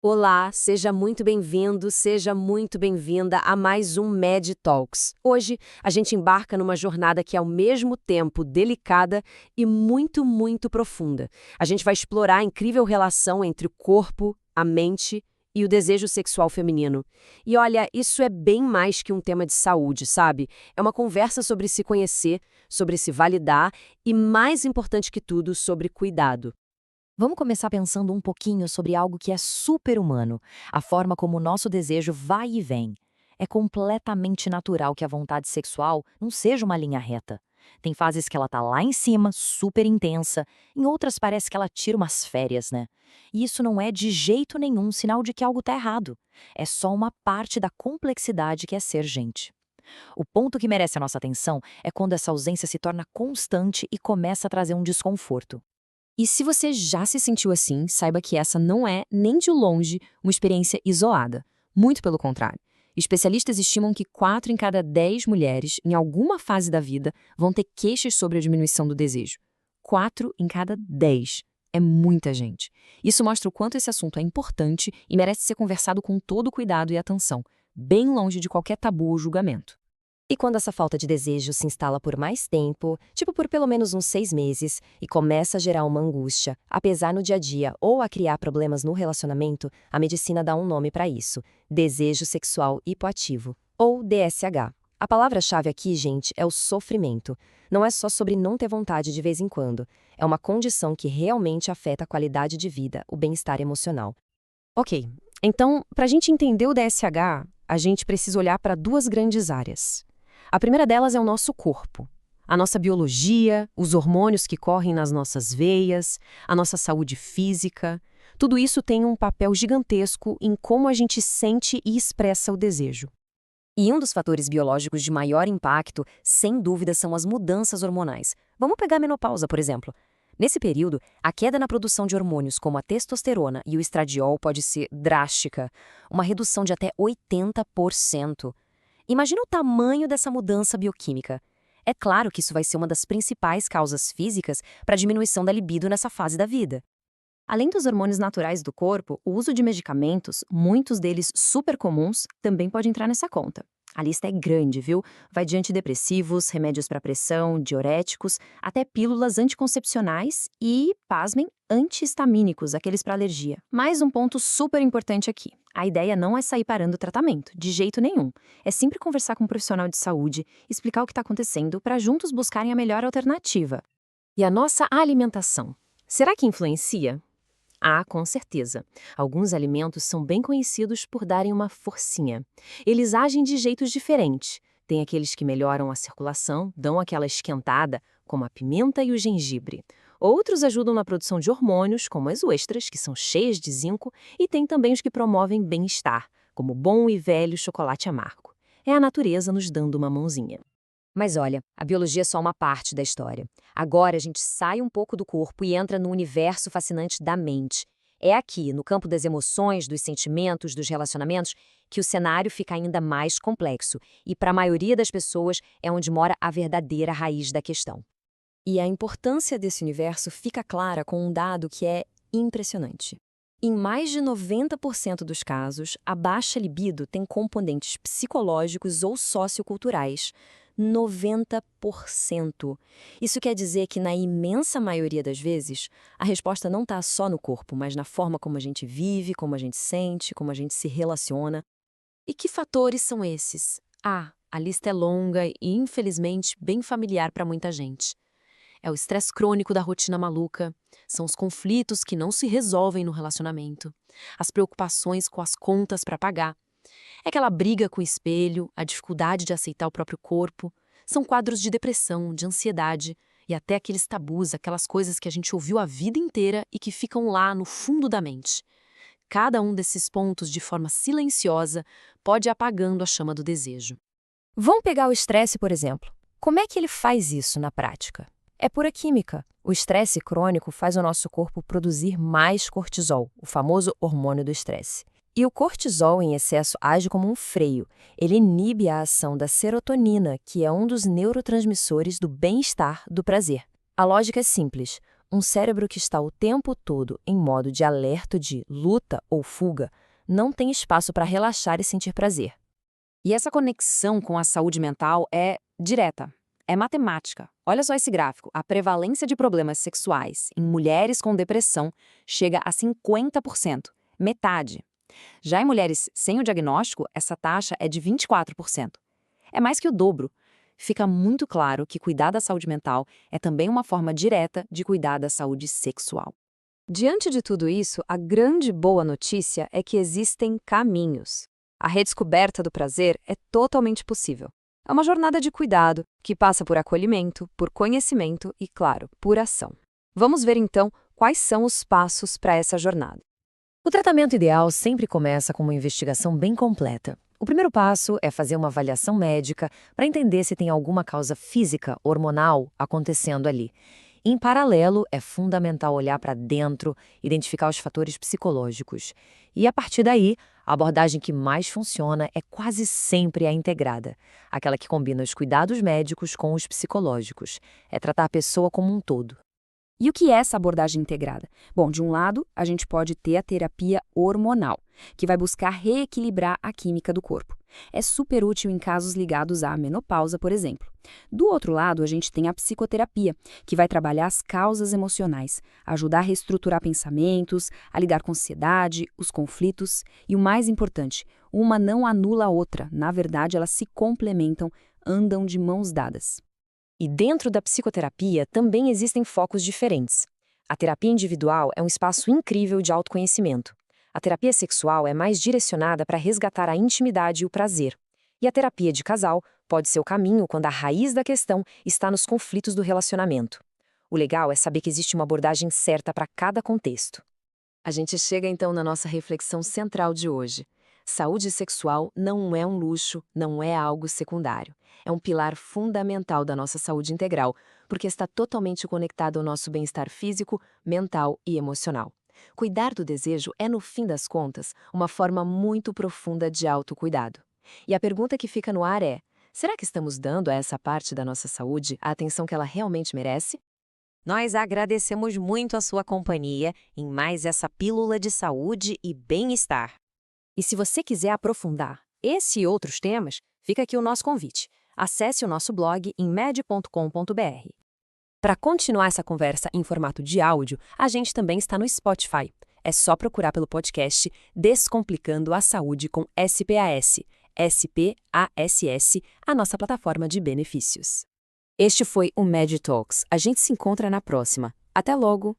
Olá, seja muito bem-vindo, seja muito bem-vinda a mais um Med Talks. Hoje a gente embarca numa jornada que é ao mesmo tempo delicada e muito profunda. A gente vai explorar a incrível relação entre o corpo, a mente e o desejo sexual feminino. E olha, isso é bem mais que um tema de saúde, sabe? É uma conversa sobre se conhecer, sobre se validar e, mais importante que tudo, sobre cuidado. Vamos começar pensando um pouquinho sobre algo que é super humano, a forma como o nosso desejo vai e vem. É completamente natural que a vontade sexual não seja uma linha reta. Tem fases que ela tá lá em cima, super intensa, em outras parece que ela tira umas férias, né? E isso não é de jeito nenhum sinal de que algo tá errado. É só uma parte da complexidade que é ser gente. O ponto que merece a nossa atenção é quando essa ausência se torna constante e começa a trazer um desconforto. E se você já se sentiu assim, saiba que essa não é, nem de longe, uma experiência isolada. Muito pelo contrário. Especialistas estimam que 4 em cada 10 mulheres, em alguma fase da vida, vão ter queixas sobre a diminuição do desejo. 4 em cada 10. É muita gente. Isso mostra o quanto esse assunto é importante e merece ser conversado com todo cuidado e atenção, bem longe de qualquer tabu ou julgamento. E quando essa falta de desejo se instala por mais tempo, tipo por pelo menos uns 6 meses, e começa a gerar uma angústia, a pesar no dia a dia ou a criar problemas no relacionamento, a medicina dá um nome para isso: desejo sexual hipoativo, ou DSH. A palavra-chave aqui, gente, é o sofrimento. Não é só sobre não ter vontade de vez em quando. É uma condição que realmente afeta a qualidade de vida, o bem-estar emocional. Ok, então, para a gente entender o DSH, a gente precisa olhar para duas grandes áreas. A primeira delas é o nosso corpo. A nossa biologia, os hormônios que correm nas nossas veias, a nossa saúde física. Tudo isso tem um papel gigantesco em como a gente sente e expressa o desejo. E um dos fatores biológicos de maior impacto, sem dúvida, são as mudanças hormonais. Vamos pegar a menopausa, por exemplo. Nesse período, a queda na produção de hormônios como a testosterona e o estradiol pode ser drástica, uma redução de até 80%. Imagina o tamanho dessa mudança bioquímica. É claro que isso vai ser uma das principais causas físicas para a diminuição da libido nessa fase da vida. Além dos hormônios naturais do corpo, o uso de medicamentos, muitos deles super comuns, também pode entrar nessa conta. A lista é grande, viu? Vai de antidepressivos, remédios para pressão, diuréticos, até pílulas anticoncepcionais e, pasmem, antihistamínicos, aqueles para alergia. Mais um ponto super importante aqui. A ideia não é sair parando o tratamento, de jeito nenhum. É sempre conversar com um profissional de saúde, explicar o que está acontecendo para juntos buscarem a melhor alternativa. E a nossa alimentação? Será que influencia? Ah, com certeza. Alguns alimentos são bem conhecidos por darem uma forcinha. Eles agem de jeitos diferentes. Tem aqueles que melhoram a circulação, dão aquela esquentada, como a pimenta e o gengibre. Outros ajudam na produção de hormônios, como as ostras, que são cheias de zinco, e tem também os que promovem bem-estar, como o bom e velho chocolate amargo. É a natureza nos dando uma mãozinha. Mas olha, a biologia é só uma parte da história. Agora a gente sai um pouco do corpo e entra no universo fascinante da mente. É aqui, no campo das emoções, dos sentimentos, dos relacionamentos, que o cenário fica ainda mais complexo. E para a maioria das pessoas é onde mora a verdadeira raiz da questão. E a importância desse universo fica clara com um dado que é impressionante. Em mais de 90% dos casos, a baixa libido tem componentes psicológicos ou socioculturais. 90%. Isso quer dizer que, na imensa maioria das vezes, a resposta não está só no corpo, mas na forma como a gente vive, como a gente sente, como a gente se relaciona. E que fatores são esses? Ah, a lista é longa e, infelizmente, bem familiar para muita gente. É o estresse crônico da rotina maluca, são os conflitos que não se resolvem no relacionamento, as preocupações com as contas para pagar, é aquela briga com o espelho, a dificuldade de aceitar o próprio corpo, são quadros de depressão, de ansiedade e até aqueles tabus, aquelas coisas que a gente ouviu a vida inteira e que ficam lá no fundo da mente. Cada um desses pontos, de forma silenciosa, pode ir apagando a chama do desejo. Vamos pegar o estresse, por exemplo. Como é que ele faz isso na prática? É pura química. O estresse crônico faz o nosso corpo produzir mais cortisol, o famoso hormônio do estresse. E o cortisol em excesso age como um freio. Ele inibe a ação da serotonina, que é um dos neurotransmissores do bem-estar, do prazer. A lógica é simples. Um cérebro que está o tempo todo em modo de alerta de luta ou fuga não tem espaço para relaxar e sentir prazer. E essa conexão com a saúde mental é direta, é matemática. Olha só esse gráfico. A prevalência de problemas sexuais em mulheres com depressão chega a 50%, metade. Já em mulheres sem o diagnóstico, essa taxa é de 24%. É mais que o dobro. Fica muito claro que cuidar da saúde mental é também uma forma direta de cuidar da saúde sexual. Diante de tudo isso, a grande boa notícia é que existem caminhos. A redescoberta do prazer é totalmente possível. É uma jornada de cuidado que passa por acolhimento, por conhecimento e, claro, por ação. Vamos ver então quais são os passos para essa jornada. O tratamento ideal sempre começa com uma investigação bem completa. O primeiro passo é fazer uma avaliação médica para entender se tem alguma causa física, hormonal, acontecendo ali. Em paralelo, é fundamental olhar para dentro, identificar os fatores psicológicos. E, a partir daí, a abordagem que mais funciona é quase sempre a integrada, aquela que combina os cuidados médicos com os psicológicos. É tratar a pessoa como um todo. E o que é essa abordagem integrada? Bom, de um lado, a gente pode ter a terapia hormonal, que vai buscar reequilibrar a química do corpo. É super útil em casos ligados à menopausa, por exemplo. Do outro lado, a gente tem a psicoterapia, que vai trabalhar as causas emocionais, ajudar a reestruturar pensamentos, a lidar com a ansiedade, os conflitos e, o mais importante, uma não anula a outra. Na verdade, elas se complementam, andam de mãos dadas. E dentro da psicoterapia também existem focos diferentes. A terapia individual é um espaço incrível de autoconhecimento. A terapia sexual é mais direcionada para resgatar a intimidade e o prazer. E a terapia de casal pode ser o caminho quando a raiz da questão está nos conflitos do relacionamento. O legal é saber que existe uma abordagem certa para cada contexto. A gente chega então na nossa reflexão central de hoje. Saúde sexual não é um luxo, não é algo secundário. É um pilar fundamental da nossa saúde integral, porque está totalmente conectado ao nosso bem-estar físico, mental e emocional. Cuidar do desejo é, no fim das contas, uma forma muito profunda de autocuidado. E a pergunta que fica no ar é: será que estamos dando a essa parte da nossa saúde a atenção que ela realmente merece? Nós agradecemos muito a sua companhia em mais essa pílula de saúde e bem-estar. E se você quiser aprofundar esse e outros temas, fica aqui o nosso convite. Acesse o nosso blog em med.com.br. Para continuar essa conversa em formato de áudio, a gente também está no Spotify. É só procurar pelo podcast Descomplicando a Saúde com SPAS. SPASS, a nossa plataforma de benefícios. Este foi o Med Talks. A gente se encontra na próxima. Até logo!